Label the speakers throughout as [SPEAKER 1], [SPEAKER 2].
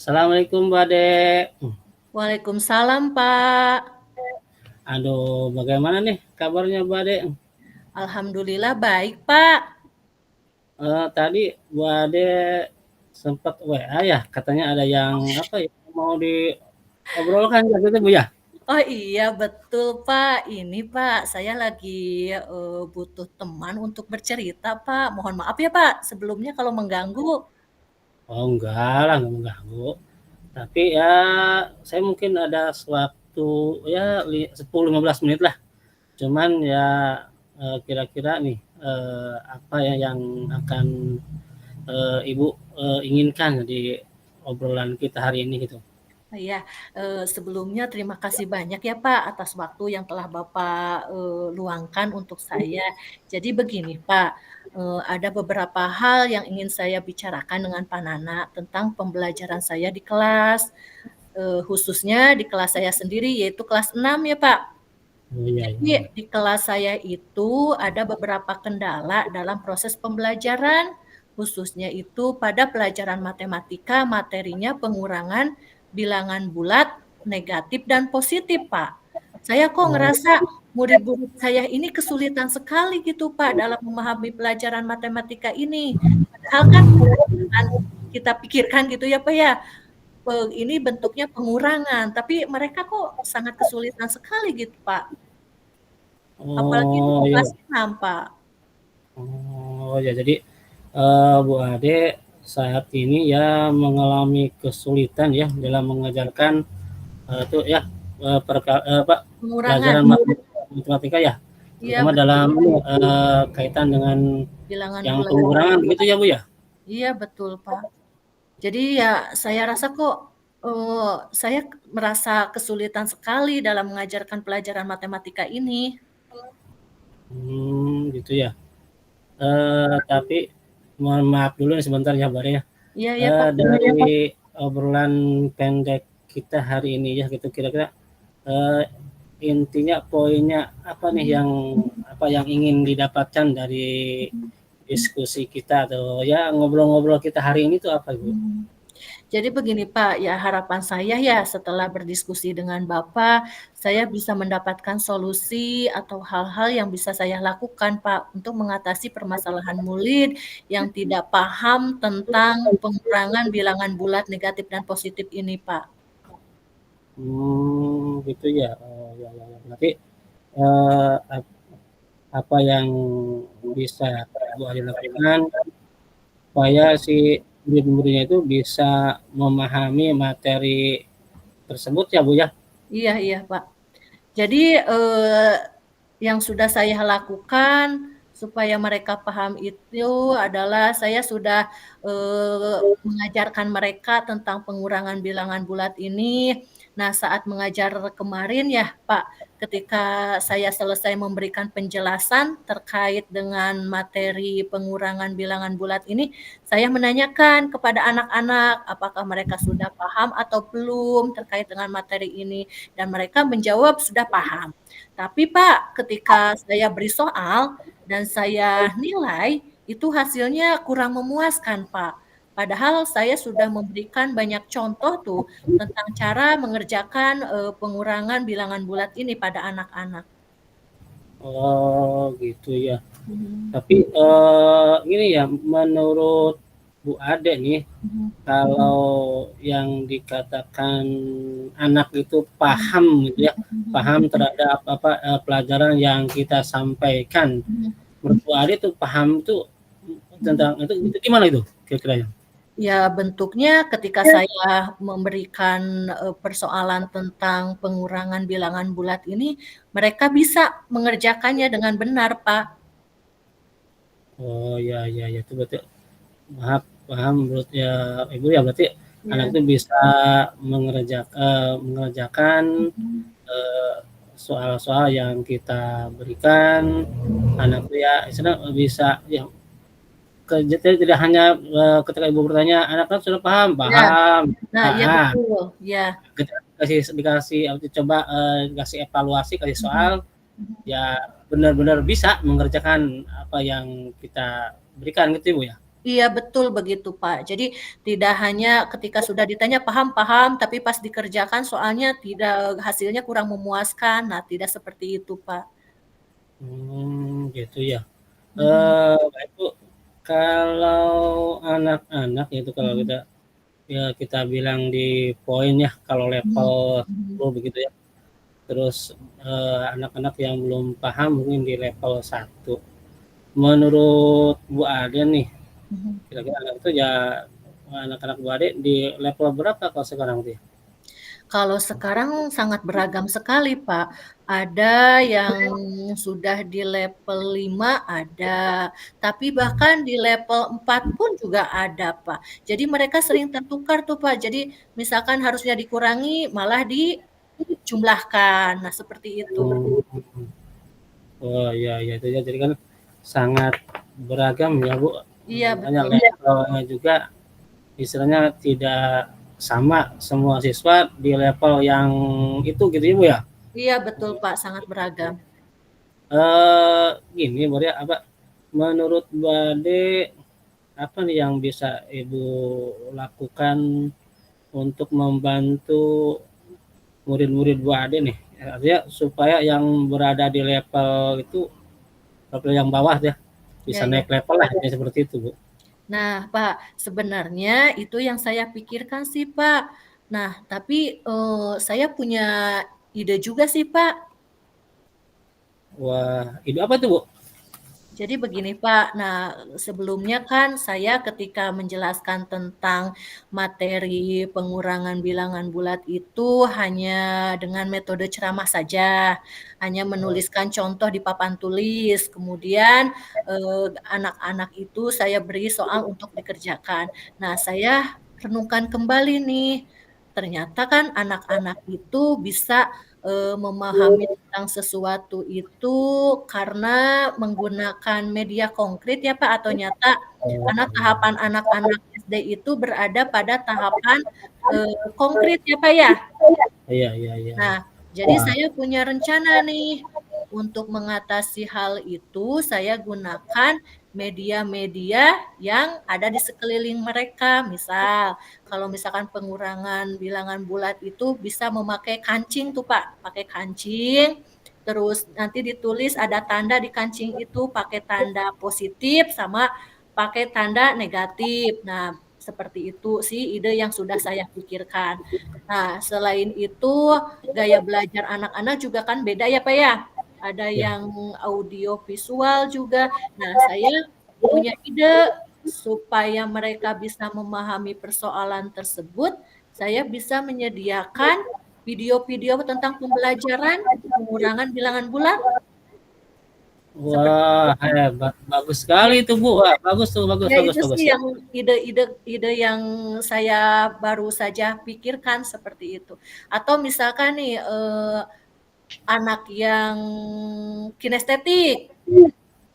[SPEAKER 1] Assalamualaikum Mbak Dek.
[SPEAKER 2] Waalaikumsalam, Pak.
[SPEAKER 1] Aduh, bagaimana nih kabarnya Mbak Dek?
[SPEAKER 2] Alhamdulillah baik, Pak.
[SPEAKER 1] Tadi Mbak Dek sempat WA ya, katanya ada yang apa ya mau diobrolkan gitu Bu ya?
[SPEAKER 2] Oh iya, betul, Pak. Ini, Pak, saya lagi butuh teman untuk bercerita, Pak. Mohon maaf ya, Pak, sebelumnya kalau mengganggu.
[SPEAKER 1] Oh enggak lah, nggak mengganggu. Tapi ya saya mungkin ada sewaktu ya 10-15 menit lah. Cuman ya kira-kira nih apa ya yang akan Ibu inginkan di obrolan kita hari ini gitu.
[SPEAKER 2] Iya, sebelumnya terima kasih banyak ya, Pak, atas waktu yang telah Bapak luangkan untuk saya. Jadi begini, Pak, ada beberapa hal yang ingin saya bicarakan dengan Pak Nana tentang pembelajaran saya di kelas, khususnya di kelas saya sendiri, yaitu kelas 6 ya, Pak.
[SPEAKER 1] Oh iya,
[SPEAKER 2] Jadi
[SPEAKER 1] iya.
[SPEAKER 2] di kelas saya itu ada beberapa kendala dalam proses pembelajaran, khususnya itu pada pelajaran matematika, materinya pengurangan bilangan bulat, negatif, dan positif, Pak. Saya kok
[SPEAKER 1] Oh,
[SPEAKER 2] ngerasa murid-murid saya ini kesulitan sekali gitu, Pak, dalam memahami pelajaran matematika ini. Padahal kan kalau kita pikirkan gitu ya, Pak ya, ini bentuknya pengurangan, tapi mereka kok sangat kesulitan sekali gitu, Pak. Apalagi untuk
[SPEAKER 1] oh
[SPEAKER 2] kelas
[SPEAKER 1] iya.
[SPEAKER 2] 6, Pak.
[SPEAKER 1] Oh ya, jadi Bu Ade saat ini ya mengalami kesulitan ya dalam mengajarkan itu ya apa,
[SPEAKER 2] Pengurangan.
[SPEAKER 1] pelajaran matematika ya,
[SPEAKER 2] Iya,
[SPEAKER 1] terutama
[SPEAKER 2] betul.
[SPEAKER 1] dalam kaitan dengan
[SPEAKER 2] Bilangan
[SPEAKER 1] yang
[SPEAKER 2] bulat.
[SPEAKER 1] pengurangan gitu ya Bu ya.
[SPEAKER 2] Iya, betul, Pak. Jadi ya saya rasa kok saya merasa kesulitan sekali dalam mengajarkan pelajaran matematika ini.
[SPEAKER 1] Gitu ya. Tapi mohon maaf dulu nih sebentar ya Mbak ya.
[SPEAKER 2] Iya, iya, Pak.
[SPEAKER 1] Dari obrolan pendek kita hari ini ya gitu kira-kira eh, intinya poinnya apa nih yang apa yang ingin didapatkan dari diskusi kita atau ya ngobrol-ngobrol kita hari ini tuh apa Ibu?
[SPEAKER 2] Jadi begini Pak, ya harapan saya ya setelah berdiskusi dengan Bapak, saya bisa mendapatkan solusi atau hal-hal yang bisa saya lakukan Pak untuk mengatasi permasalahan murid yang tidak paham tentang pengurangan bilangan bulat negatif dan positif ini Pak.
[SPEAKER 1] Gitu ya. Oh, ya, ya, ya. Berarti eh, apa yang bisa Bu Adi lakukan supaya si murid-muridnya itu bisa memahami materi tersebut ya Bu ya.
[SPEAKER 2] Iya, iya Pak. Jadi yang sudah saya lakukan supaya mereka paham itu adalah saya sudah mengajarkan mereka tentang pengurangan bilangan bulat ini. Nah, saat mengajar kemarin ya, Pak, ketika saya selesai memberikan penjelasan terkait dengan materi pengurangan bilangan bulat ini, saya menanyakan kepada anak-anak apakah mereka sudah paham atau belum terkait dengan materi ini dan mereka menjawab sudah paham. Tapi Pak, ketika saya beri soal dan saya nilai, itu hasilnya kurang memuaskan, Pak. Padahal saya sudah memberikan banyak contoh tuh tentang cara mengerjakan pengurangan bilangan bulat ini pada anak-anak.
[SPEAKER 1] Oh gitu ya.
[SPEAKER 2] Mhm.
[SPEAKER 1] Tapi ini ya menurut Bu Ade nih kalau yang dikatakan anak itu paham gitu ya, paham terhadap apa pelajaran yang kita sampaikan. Menurut Bu Ade tuh paham tuh tentang itu gimana itu kira-kira?
[SPEAKER 2] Ya, bentuknya ketika saya memberikan persoalan tentang pengurangan bilangan bulat ini, mereka bisa mengerjakannya dengan benar, Pak.
[SPEAKER 1] Oh ya ya ya itu berarti maaf paham menurut ya Ibu ya berarti anak
[SPEAKER 2] Ya.
[SPEAKER 1] itu bisa mengerjakan eh, soal-soal yang kita berikan anak itu ya istilah bisa ya jadi tidak hanya ketika ibu bertanya anak-anak sudah paham
[SPEAKER 2] Ya,
[SPEAKER 1] paham
[SPEAKER 2] nah iya
[SPEAKER 1] ah
[SPEAKER 2] betul, ya.
[SPEAKER 1] ketika dikasih coba dikasih evaluasi kasih soal ya benar-benar bisa mengerjakan apa yang kita berikan gitu ibu ya.
[SPEAKER 2] Iya betul begitu, Pak. Jadi tidak hanya ketika sudah ditanya paham paham, tapi pas dikerjakan soalnya tidak hasilnya kurang memuaskan. Nah, tidak seperti itu, Pak.
[SPEAKER 1] Gitu ya.
[SPEAKER 2] Mhm,
[SPEAKER 1] Baik Bu, kalau anak-anak itu kalau
[SPEAKER 2] mhm,
[SPEAKER 1] kita ya kita bilang di poin ya, kalau level
[SPEAKER 2] mhm, mhm.
[SPEAKER 1] 10 begitu ya. Terus anak-anak yang belum paham mungkin di level 1. Menurut Bu Ade nih,
[SPEAKER 2] Mhm.
[SPEAKER 1] kira-kira anak itu ya anak-anak Bu Ade di level berapa kalau sekarang tuh ya?
[SPEAKER 2] Kalau sekarang sangat beragam sekali, Pak. Ada yang sudah di level 5 ada, tapi bahkan di level 4 pun juga ada, Pak. Jadi mereka sering tertukar tuh, Pak. Jadi misalkan harusnya dikurangi, malah dijumlahkan. Nah, seperti itu.
[SPEAKER 1] Hmm. Oh iya iya itu ya jadi kan sangat beragam ya Bu.
[SPEAKER 2] Iya,
[SPEAKER 1] Makanya
[SPEAKER 2] betul.
[SPEAKER 1] levelnya juga istilahnya tidak sama semua siswa di level yang itu gitu ya Bu ya.
[SPEAKER 2] Iya, betul, Pak. Sangat beragam.
[SPEAKER 1] Gini Bu ya apa menurut Bu Ade apa nih yang bisa Ibu lakukan untuk membantu murid-murid Bu Ade nih? Artinya supaya yang berada di level itu level yang bawah ya bisa
[SPEAKER 2] Ya, ya.
[SPEAKER 1] naik level lah ya seperti itu Bu.
[SPEAKER 2] Nah, Pak, sebenarnya itu yang saya pikirkan sih, Pak. Nah, tapi saya punya ide juga sih, Pak.
[SPEAKER 1] Wah, ide apa tuh Bu?
[SPEAKER 2] Jadi begini Pak, nah sebelumnya kan saya ketika menjelaskan tentang materi pengurangan bilangan bulat itu hanya dengan metode ceramah saja, hanya
[SPEAKER 1] Oh,
[SPEAKER 2] menuliskan contoh di papan tulis, kemudian anak-anak itu saya beri soal untuk dikerjakan. Nah saya renungkan kembali nih, ternyata kan anak-anak itu bisa memahami tentang sesuatu itu karena menggunakan media konkret ya Pak atau nyata, karena tahapan anak-anak SD itu berada pada tahapan, konkret ya Pak ya?
[SPEAKER 1] iya iya iya iya.
[SPEAKER 2] Nah, jadi
[SPEAKER 1] Wah,
[SPEAKER 2] saya punya rencana nih, untuk mengatasi hal itu saya gunakan media-media yang ada di sekeliling mereka. Misal, kalau misalkan pengurangan bilangan bulat itu bisa memakai kancing tuh Pak, pakai kancing, terus nanti ditulis ada tanda di kancing itu pakai tanda positif sama pakai tanda negatif. Nah, seperti itu sih ide yang sudah saya pikirkan. Nah, selain itu gaya belajar anak-anak juga kan beda ya, Pak, ya. Ada
[SPEAKER 1] ya.
[SPEAKER 2] yang audio visual juga. Nah, saya punya ide supaya mereka bisa memahami persoalan tersebut, saya bisa menyediakan video-video tentang pembelajaran pengurangan bilangan bulat, seperti
[SPEAKER 1] Wah,
[SPEAKER 2] itu.
[SPEAKER 1] hebat. Bagus
[SPEAKER 2] Ya,
[SPEAKER 1] sekali itu Bu. Wah, bagus tuh, bagus
[SPEAKER 2] ya
[SPEAKER 1] bagus
[SPEAKER 2] itu
[SPEAKER 1] bagus.
[SPEAKER 2] sih yang ide yang saya baru saja pikirkan seperti itu. Atau misalkan nih, anak yang kinestetik.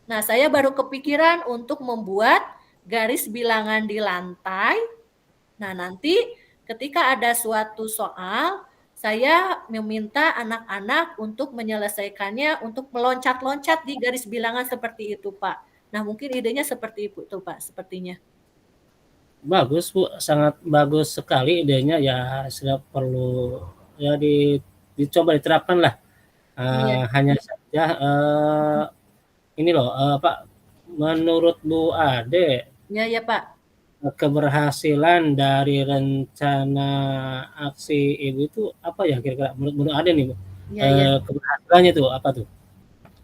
[SPEAKER 2] Nah, saya baru kepikiran untuk membuat garis bilangan di lantai. Nah, nanti ketika ada suatu soal, saya meminta anak-anak untuk menyelesaikannya untuk meloncat-loncat di garis bilangan seperti itu, Pak. Nah, mungkin idenya seperti itu, Pak, sepertinya.
[SPEAKER 1] Bagus Bu, sangat bagus sekali idenya ya sudah perlu ya dicoba diterapkan lah.
[SPEAKER 2] Iya,
[SPEAKER 1] Hanya saja ini loh apa menurut Bu Ade
[SPEAKER 2] iya, ya, Pak.
[SPEAKER 1] keberhasilan dari rencana aksi Ibu itu apa ya kira-kira menurut menurut Ade nih Bu?
[SPEAKER 2] Iya, iya.
[SPEAKER 1] Keberhasilannya tuh apa tuh?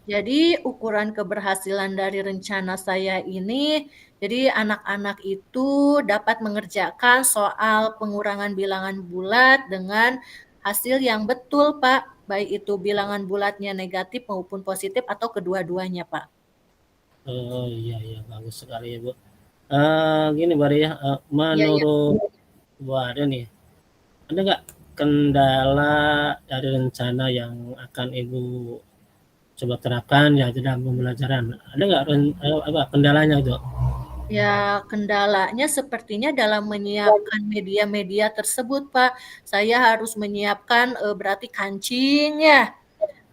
[SPEAKER 2] Jadi ukuran keberhasilan dari rencana saya ini, jadi anak-anak itu dapat mengerjakan soal pengurangan bilangan bulat dengan hasil yang betul, Pak. Baik itu bilangan bulatnya negatif maupun positif atau kedua-duanya, Pak.
[SPEAKER 1] Oh iya iya bagus sekali ya Bu. Gini Bu Ade ya,
[SPEAKER 2] Iya, iya.
[SPEAKER 1] menurut Bu Ade nih, ada nggak kendala dari rencana yang akan Ibu coba terapkan ya dalam pembelajaran? Ada nggak apa kendalanya itu?
[SPEAKER 2] Ya, kendalanya sepertinya dalam menyiapkan media-media tersebut, Pak. Saya harus menyiapkan, berarti kancing ya.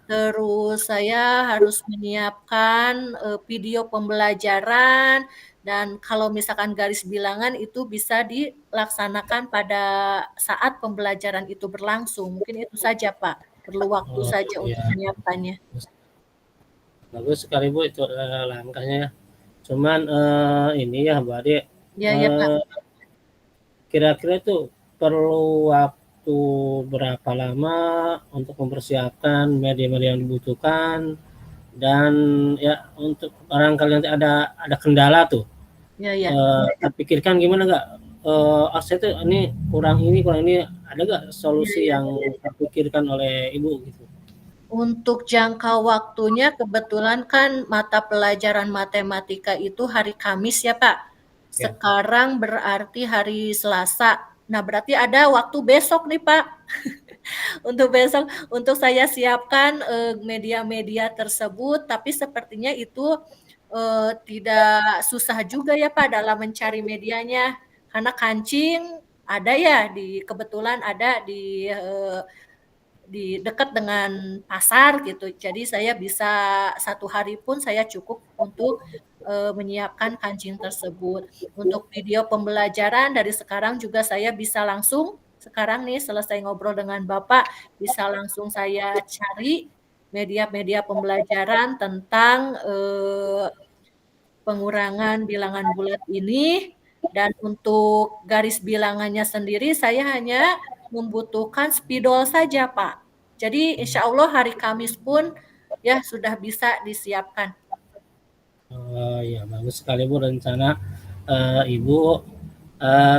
[SPEAKER 2] Terus saya harus menyiapkan, video pembelajaran Dan kalau misalkan garis bilangan itu bisa dilaksanakan pada saat pembelajaran itu berlangsung. Mungkin itu saja, Pak. Perlu waktu
[SPEAKER 1] Oh,
[SPEAKER 2] saja
[SPEAKER 1] iya.
[SPEAKER 2] untuk menyiapkannya.
[SPEAKER 1] Bagus sekali Bu itu langkahnya ya. Cuman ini ya Mbak Ade,
[SPEAKER 2] Ya, ya, Pak.
[SPEAKER 1] kira-kira tuh perlu waktu berapa lama untuk mempersiapkan media-media yang dibutuhkan dan ya untuk barangkali nanti ada kendala tuh,
[SPEAKER 2] Ya, ya.
[SPEAKER 1] terpikirkan gimana nggak? Saya tuh kurang ini, ada nggak
[SPEAKER 2] Ya,
[SPEAKER 1] solusi
[SPEAKER 2] ya.
[SPEAKER 1] yang terpikirkan oleh Ibu gitu?
[SPEAKER 2] Untuk jangka waktunya kebetulan kan mata pelajaran matematika itu hari Kamis ya, Pak.
[SPEAKER 1] Ya.
[SPEAKER 2] Sekarang berarti hari Selasa. Nah, berarti ada waktu besok nih, Pak. Untuk besok, untuk saya siapkan media-media tersebut, tapi sepertinya itu tidak susah juga ya Pak dalam mencari medianya, karena kancing ada ya kebetulan ada di dekat dengan pasar gitu. Jadi saya bisa satu hari pun saya cukup untuk menyiapkan kancing tersebut. Untuk video pembelajaran dari sekarang juga saya bisa langsung sekarang nih selesai ngobrol dengan Bapak bisa langsung saya cari media-media pembelajaran tentang pengurangan bilangan bulat ini dan untuk garis bilangannya sendiri saya hanya membutuhkan spidol saja, Pak. Jadi insya Allah hari Kamis pun ya sudah bisa disiapkan.
[SPEAKER 1] Ya bagus sekali Bu rencana Ibu.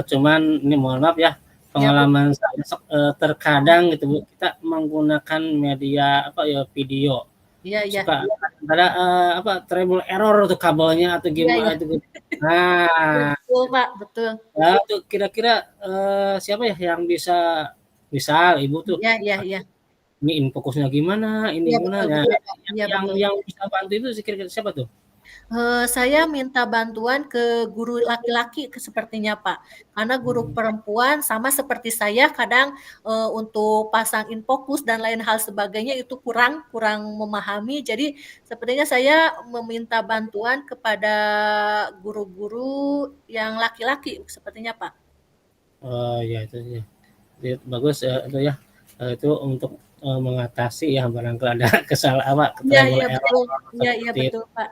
[SPEAKER 1] Cuman ini mohon maaf ya,
[SPEAKER 2] Ya, Bu.
[SPEAKER 1] pengalaman saya terkadang gitu Bu, kita menggunakan media apa ya video
[SPEAKER 2] Iya, iya.
[SPEAKER 1] suka ada apa trouble error tuh kabelnya atau
[SPEAKER 2] Iya,
[SPEAKER 1] gimana
[SPEAKER 2] iya.
[SPEAKER 1] itu. Nah,
[SPEAKER 2] Betul, Pak, betul.
[SPEAKER 1] ya tuh kira-kira siapa ya yang bisa misal Ibu tuh
[SPEAKER 2] Iya, iya, iya.
[SPEAKER 1] ini fokusnya gimana, ini
[SPEAKER 2] Iya,
[SPEAKER 1] gimana.
[SPEAKER 2] betul,
[SPEAKER 1] Nah,
[SPEAKER 2] betul, Pak. Iya,
[SPEAKER 1] yang
[SPEAKER 2] betul.
[SPEAKER 1] yang bisa bantu itu kira-kira siapa tuh?
[SPEAKER 2] Saya minta bantuan ke guru laki-laki sepertinya, Pak. Karena guru perempuan sama seperti saya kadang, untuk pasang infokus dan lain hal sebagainya itu kurang kurang memahami. Jadi sepertinya saya meminta bantuan kepada guru-guru yang laki-laki sepertinya, Pak.
[SPEAKER 1] Oh ya itu ya. Bagus ya itu ya. Itu untuk mengatasi ya barangkali ada kesalahan apa
[SPEAKER 2] Iya,
[SPEAKER 1] trouble
[SPEAKER 2] iya,
[SPEAKER 1] error
[SPEAKER 2] betul. Iya, iya,
[SPEAKER 1] seperti itu.
[SPEAKER 2] betul, Pak.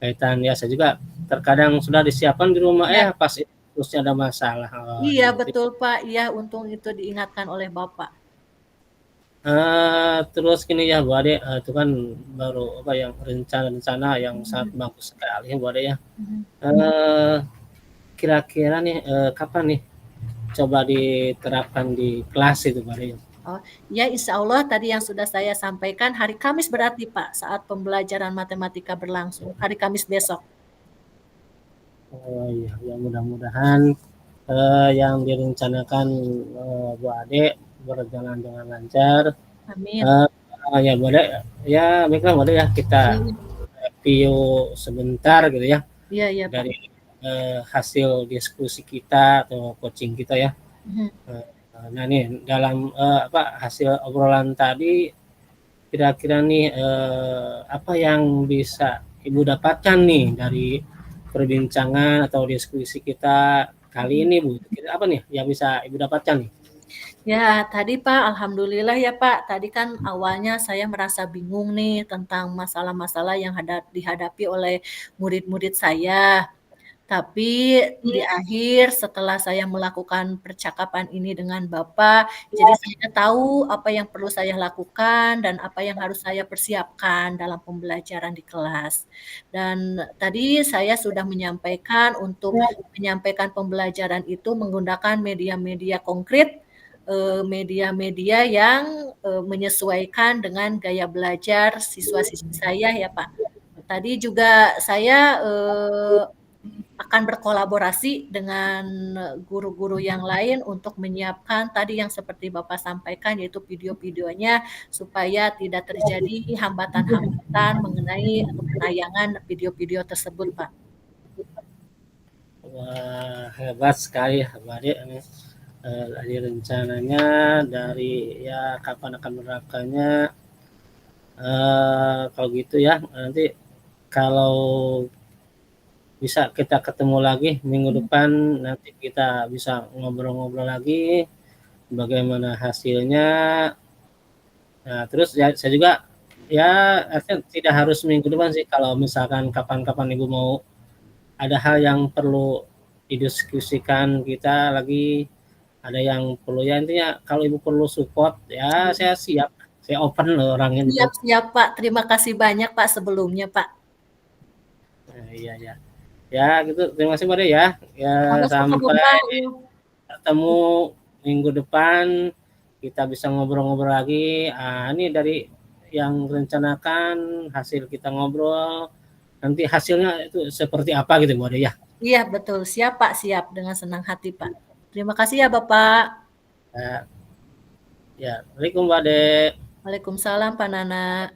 [SPEAKER 1] Kaitan ya saya juga terkadang sudah disiapkan di rumah
[SPEAKER 2] Iya.
[SPEAKER 1] pas terusnya ada masalah. Oh,
[SPEAKER 2] Iya,
[SPEAKER 1] ya, itu.
[SPEAKER 2] betul, Pak. Iya, untung itu diingatkan oleh Bapak.
[SPEAKER 1] Terus gini ya Bu Ade, itu kan baru apa yang rencana-rencana yang sangat
[SPEAKER 2] Mhm,
[SPEAKER 1] bagus sekali ya Bu Ade ya.
[SPEAKER 2] mhm.
[SPEAKER 1] Eh, Kira-kira nih kapan nih coba diterapkan di kelas itu Bu Ade?
[SPEAKER 2] Oh, ya insya Allah tadi yang sudah saya sampaikan hari Kamis berarti Pak, saat pembelajaran matematika berlangsung, hari Kamis besok.
[SPEAKER 1] Oh iya, ya mudah-mudahan yang direncanakan Bu Ade berjalan dengan lancar.
[SPEAKER 2] Amin.
[SPEAKER 1] Eh, Ya boleh, ya baiklah boleh ya kita
[SPEAKER 2] Iya, iya,
[SPEAKER 1] review sebentar gitu ya
[SPEAKER 2] iya, iya, Pak.
[SPEAKER 1] dari hasil diskusi kita atau coaching kita ya.
[SPEAKER 2] Mhm.
[SPEAKER 1] Eh, Nah nih dalam apa hasil obrolan tadi kira-kira nih apa yang bisa Ibu dapatkan nih dari perbincangan atau diskusi kita kali
[SPEAKER 2] Mhm.
[SPEAKER 1] ini Bu? Kira apa nih yang bisa Ibu dapatkan nih?
[SPEAKER 2] Ya, tadi Pak, alhamdulillah ya Pak. Tadi kan awalnya saya merasa bingung nih tentang masalah-masalah yang dihadapi oleh murid-murid saya. Tapi di akhir setelah saya melakukan percakapan ini dengan Bapak, jadi saya tahu apa yang perlu saya lakukan dan apa yang harus saya persiapkan dalam pembelajaran di kelas. Dan tadi saya sudah menyampaikan untuk menyampaikan pembelajaran itu menggunakan media-media konkret, media-media yang menyesuaikan dengan gaya belajar siswa-siswi saya ya Pak. Tadi juga saya akan berkolaborasi dengan guru-guru yang lain untuk menyiapkan tadi yang seperti Bapak sampaikan yaitu video-videonya supaya tidak terjadi hambatan-hambatan mengenai penayangan video-video tersebut, Pak.
[SPEAKER 1] Wah, hebat sekali ya, Mbak Ade. Dari rencananya, dari ya kapan akan menerapkannya. Kalau gitu ya, nanti kalau bisa kita ketemu lagi minggu depan, nanti kita bisa ngobrol-ngobrol lagi, bagaimana hasilnya. Nah, terus ya saya juga, ya artinya tidak harus minggu depan sih, kalau misalkan kapan-kapan Ibu mau ada hal yang perlu didiskusikan kita lagi, ada yang perlu ya intinya kalau Ibu perlu support, ya saya siap, saya open loh orangnya gitu.
[SPEAKER 2] Siap siap, Pak. Terima kasih banyak, Pak, sebelumnya, Pak.
[SPEAKER 1] Iya ya. Ya gitu, terima kasih Mbak ya. Ya
[SPEAKER 2] Sama-sama,
[SPEAKER 1] sampai
[SPEAKER 2] Pak.
[SPEAKER 1] ketemu minggu depan, kita bisa ngobrol-ngobrol lagi. Ini dari yang rencanakan hasil kita ngobrol, nanti hasilnya itu seperti apa gitu Mbak ya.
[SPEAKER 2] Iya, betul. Siap, Pak. Siap. Dengan senang hati, Pak. Terima kasih ya, Bapak.
[SPEAKER 1] Ya, ya. Assalamualaikum Mbak De.
[SPEAKER 2] Waalaikumsalam, Pak Nana.